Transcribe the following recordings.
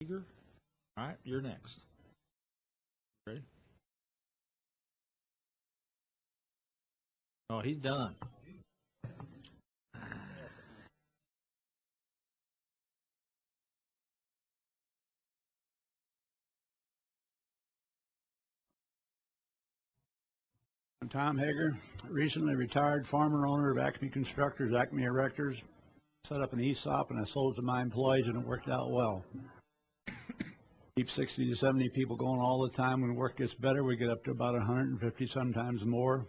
Hegger. All right, you're next. Ready? Oh, he's done. I'm Tom Hegger, recently retired farmer owner of Acme Constructors, Acme Erectors. Set up an ESOP and I sold to my employees and it worked out well. Keep 60 to 70 people going all the time. When work gets better, we get up to about 150, sometimes more.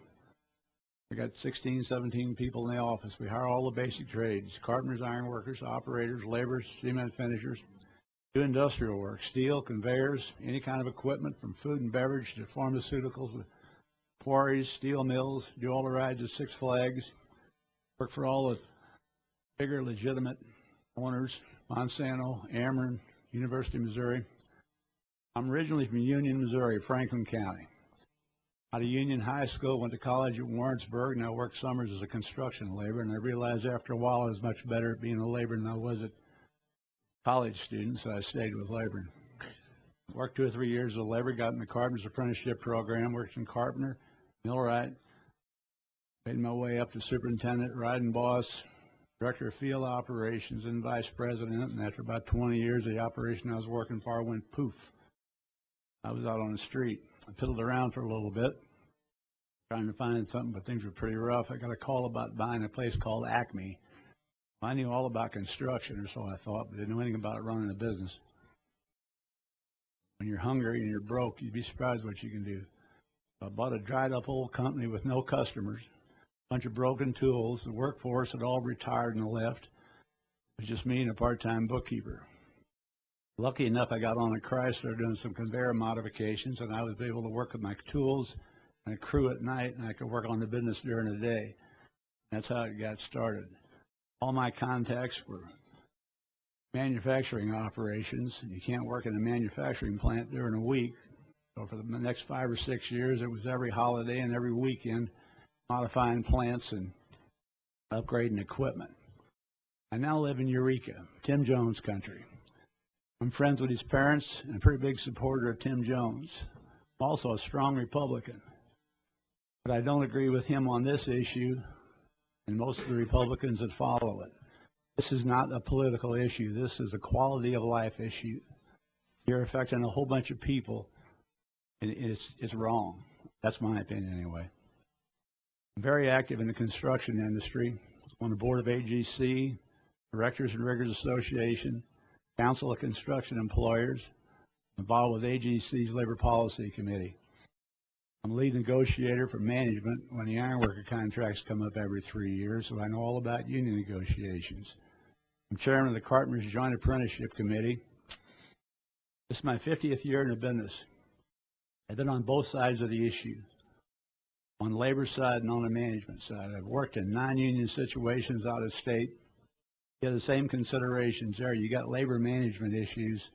We got 16, 17 people in the office. We hire all the basic trades: carpenters, iron workers, operators, laborers, cement finishers. Do industrial work: steel, conveyors, any kind of equipment from food and beverage to pharmaceuticals, quarries, steel mills. Do all the rides at Six Flags. Work for all the bigger legitimate owners: Monsanto, Ameren, University of Missouri. I'm originally from Union, Missouri, Franklin County. Out of Union High School, went to college at Warrensburg, and I worked summers as a construction laborer, and I realized after a while I was much better at being a laborer than I was at college student, so I stayed with laboring. Worked 2 or 3 years as a laborer, got in the carpenter's apprenticeship program, worked in carpenter, millwright, made my way up to superintendent, riding boss, director of field operations, and vice president, and after about 20 years, the operation I was working for went poof. I was out on the street. I piddled around for a little bit, trying to find something, but things were pretty rough. I got a call about buying a place called Acme. I knew all about construction, or so I thought, but didn't know anything about running a business. When you're hungry and you're broke, you'd be surprised what you can do. I bought a dried up old company with no customers, a bunch of broken tools. The workforce had all retired and left. It was just me and a part-time bookkeeper. Lucky enough, I got on a Chrysler doing some conveyor modifications, and I was able to work with my tools and a crew at night, and I could work on the business during the day. That's how it got started. All my contacts were manufacturing operations. You can't work in a manufacturing plant during a week. So for the next 5 or 6 years, it was every holiday and every weekend modifying plants and upgrading equipment. I now live in Eureka, Tim Jones country. I'm friends with his parents and a pretty big supporter of Tim Jones. I'm also a strong Republican. But I don't agree with him on this issue and most of the Republicans that follow it. This is not a political issue. This is a quality of life issue. You're affecting a whole bunch of people, and it's wrong. That's my opinion anyway. I'm very active in the construction industry. I'm on the board of AGC, Directors and Riggers Association, Council of Construction Employers, involved with AGC's Labor Policy Committee. I'm lead negotiator for management when the ironworker contracts come up every 3 years, so I know all about union negotiations. I'm chairman of the Carpenters Joint Apprenticeship Committee. This is my 50th year in the business. I've been on both sides of the issue, on the labor side and on the management side. I've worked in non-union situations out of state. You have the same considerations there. You got labor management issues.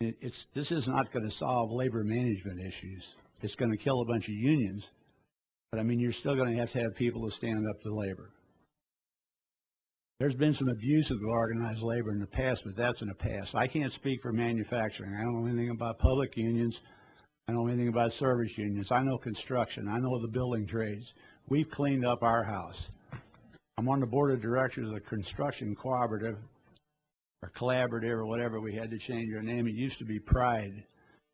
This is not going to solve labor management issues. It's going to kill a bunch of unions. But I mean, you're still going to have people to stand up to labor. There's been some abuse of organized labor in the past, but that's in the past. I can't speak for manufacturing. I don't know anything about public unions. I don't know anything about service unions. I know construction. I know the building trades. We've cleaned up our house. I'm on the board of directors of the Construction Cooperative, or Collaborative, or whatever. We had to change our name. It used to be Pride.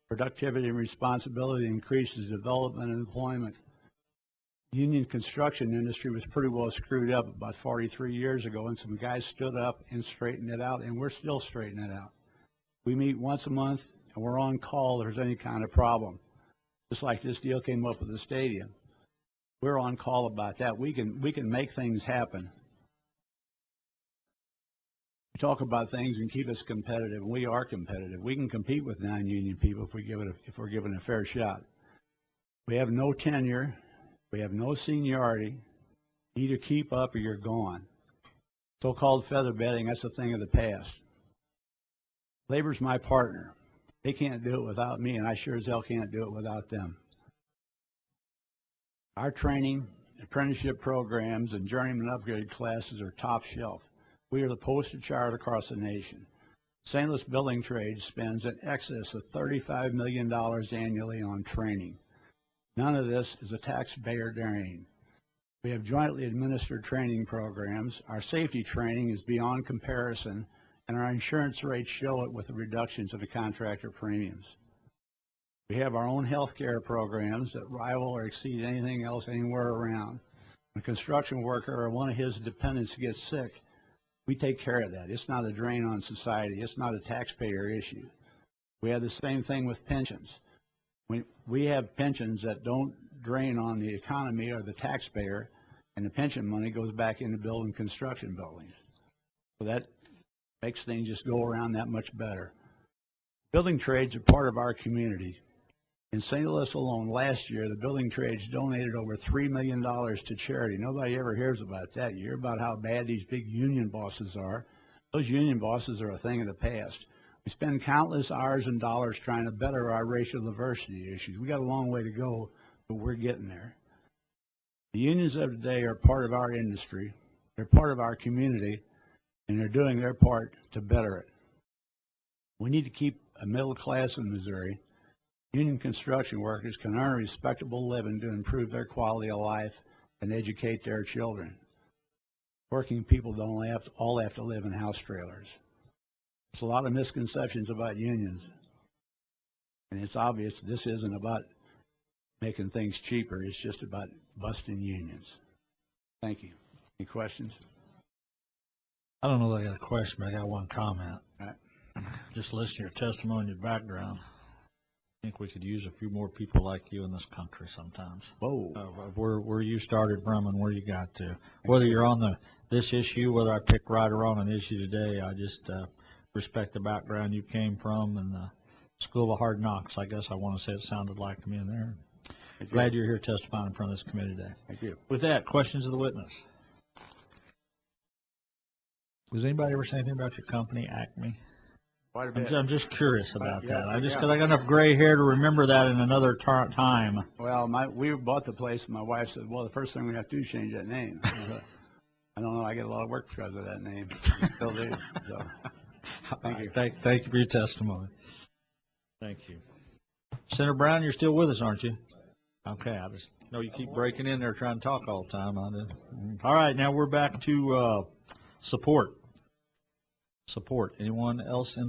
Productivity and responsibility increases development and employment. The union construction industry was pretty well screwed up about 43 years ago, and some guys stood up and straightened it out, and we're still straightening it out. We meet once a month, and we're on call if there's any kind of problem. Just like this deal came up with the stadium. We're on call about that. We can make things happen. We talk about things and keep us competitive, and we are competitive. We can compete with non-union people if we're given a fair shot. We have no tenure. We have no seniority. You either keep up or you're gone. So-called feather bedding, that's a thing of the past. Labor's my partner. They can't do it without me, and I sure as hell can't do it without them. Our training, apprenticeship programs, and journeyman upgrade classes are top shelf. We are the poster child across the nation. St. Louis Building Trade spends in excess of $35 million annually on training. None of this is a taxpayer drain. We have jointly administered training programs. Our safety training is beyond comparison, and our insurance rates show it with the reductions in the contractor premiums. We have our own health care programs that rival or exceed anything else anywhere around. When a construction worker or one of his dependents gets sick, we take care of that. It's not a drain on society. It's not a taxpayer issue. We have the same thing with pensions. We have pensions that don't drain on the economy or the taxpayer, and the pension money goes back into building construction buildings. So that makes things just go around that much better. Building trades are part of our community. In St. Louis alone, last year, the building trades donated over $3 million to charity. Nobody ever hears about that. You hear about how bad these big union bosses are. Those union bosses are a thing of the past. We spend countless hours and dollars trying to better our racial diversity issues. We got a long way to go, but we're getting there. The unions of today are part of our industry. They're part of our community, and they're doing their part to better it. We need to keep a middle class in Missouri. Union construction workers can earn a respectable living to improve their quality of life and educate their children. Working people don't all have to live in house trailers. There's a lot of misconceptions about unions, and it's obvious this isn't about making things cheaper. It's just about busting unions. Thank you. Any questions? I don't know that I got a question, but I got one comment. All right. Just listen to your testimony and background. I think we could use a few more people like you in this country sometimes. Whoa. Where you started from and where you got to. Whether you're on this issue, whether I pick right or wrong an issue today, I just respect the background you came from and the School of Hard Knocks, I guess I want to say it sounded like to me in there. Glad you're here testifying in front of this committee today. Thank you. With that, questions of the witness. Does anybody ever say anything about your company, Acme? Quite a bit. I'm just curious about that. I yeah. got enough gray hair to remember that in another time. Well, we bought the place, and my wife said, well, the first thing we have to do is change that name. I don't know. I get a lot of work because of that name. I still do. So, thank you. Thank you for your testimony. Thank you. Senator Brown, you're still with us, aren't you? Okay. I just know you keep breaking in there trying to talk all the time. All right. Now we're back to support. Anyone else in